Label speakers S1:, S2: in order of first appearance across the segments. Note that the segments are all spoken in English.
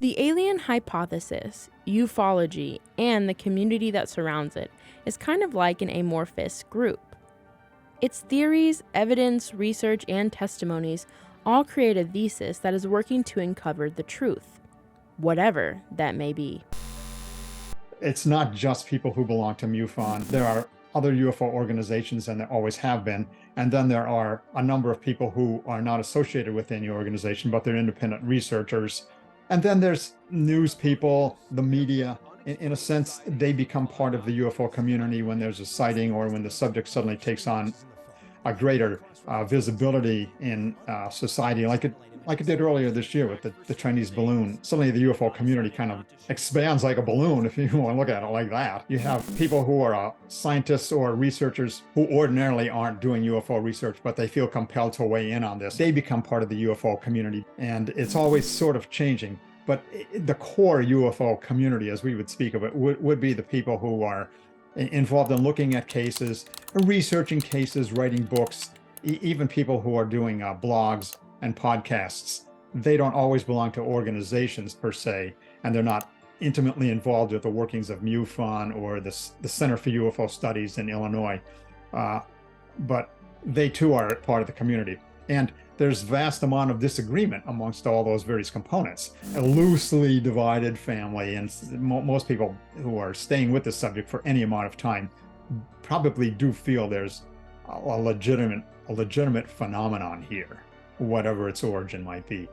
S1: The alien hypothesis, ufology, and the community that surrounds it is kind of like an amorphous group. Its theories, evidence, research, and testimonies all create a thesis that is working to uncover the truth, whatever that may be.
S2: It's not just people who belong to MUFON. There are other UFO organizations, and there always have been. And then there are a number of people who are not associated with any organization, but they're independent researchers. And then there's news people, the media. In a sense, they become part of the UFO community when there's a sighting or when the subject suddenly takes on a greater visibility in society, like it did earlier this year with the Chinese balloon. Suddenly the UFO community kind of expands like a balloon, if you want to look at it like that. You have people who are scientists or researchers who ordinarily aren't doing UFO research, but they feel compelled to weigh in on this. They become part of the UFO community, and it's always sort of changing. But the core UFO community, as we would speak of it, would be the people who are involved in looking at cases, researching cases, writing books, even people who are doing blogs and podcasts. They don't always belong to organizations per se, and they're not intimately involved with the workings of MUFON or the Center for UFO Studies in Illinois. But they too are part of the community. And there's vast amount of disagreement amongst all those various components. A loosely divided family, and most people who are staying with the subject for any amount of time probably do feel there's a legitimate phenomenon here, whatever its origin might be.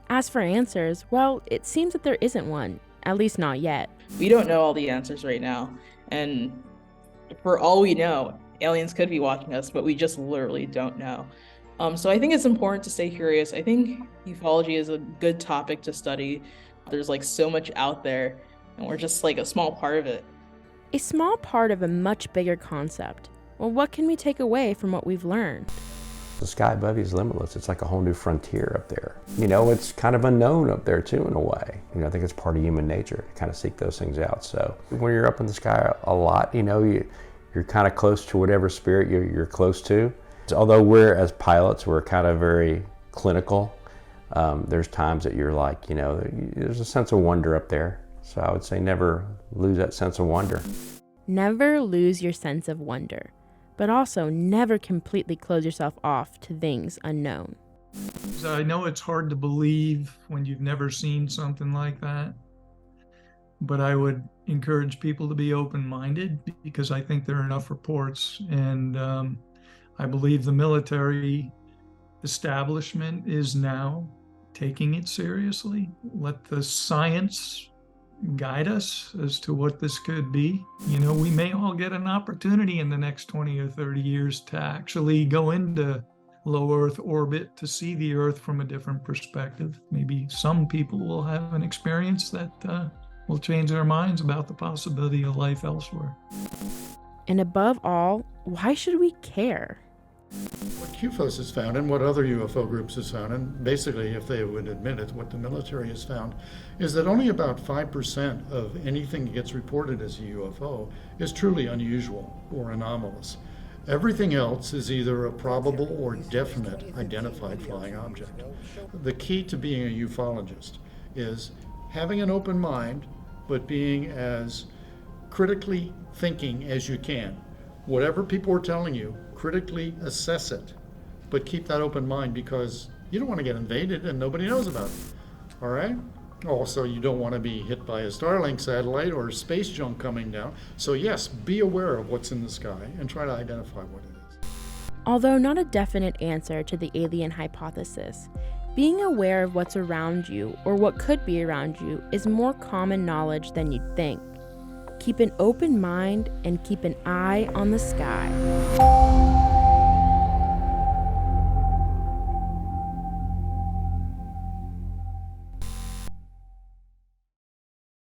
S1: As for answers, well, it seems that there isn't one, at least not yet.
S3: We don't know all the answers right now, and for all we know, aliens could be watching us, but we just literally don't know. So I think it's important to stay curious. I think ufology is a good topic to study. There's like so much out there, and we're just like a small part of it.
S1: A small part of a much bigger concept. Well, what can we take away from what we've learned?
S4: The sky above you is limitless. It's like a whole new frontier up there. You know, it's kind of unknown up there too, in a way. You know, I think it's part of human nature to kind of seek those things out. So when you're up in the sky a lot, you know, you're kind of close to whatever spirit you're close to. Although we're, as pilots, we're kind of very clinical, there's times that you're like, you know, there's a sense of wonder up there. So I would say never lose that sense of wonder.
S1: Never lose your sense of wonder, but also never completely close yourself off to things unknown.
S5: I know it's hard to believe when you've never seen something like that, but I would encourage people to be open-minded, because I think there are enough reports, and I believe the military establishment is now taking it seriously. Let the science guide us as to what this could be. You know, we may all get an opportunity in the next 20 or 30 years to actually go into low Earth orbit to see the Earth from a different perspective. Maybe some people will have an experience that will change their minds about the possibility of life elsewhere.
S1: And above all, why should we care?
S6: What QFOS has found, and what other UFO groups has found, and basically, if they would admit it, what the military has found, is that only about 5% of anything that gets reported as a UFO is truly unusual or anomalous. Everything else is either a probable or definite identified flying object. The key to being a ufologist is having an open mind, but being as critically thinking as you can. Whatever people are telling you, critically assess it, but keep that open mind, because you don't want to get invaded and nobody knows about it. All right? Also, you don't want to be hit by a Starlink satellite or space junk coming down. So yes, be aware of what's in the sky and try to identify what it is.
S1: Although not a definite answer to the alien hypothesis, being aware of what's around you or what could be around you is more common knowledge than you'd think. Keep an open mind and keep an eye on the sky.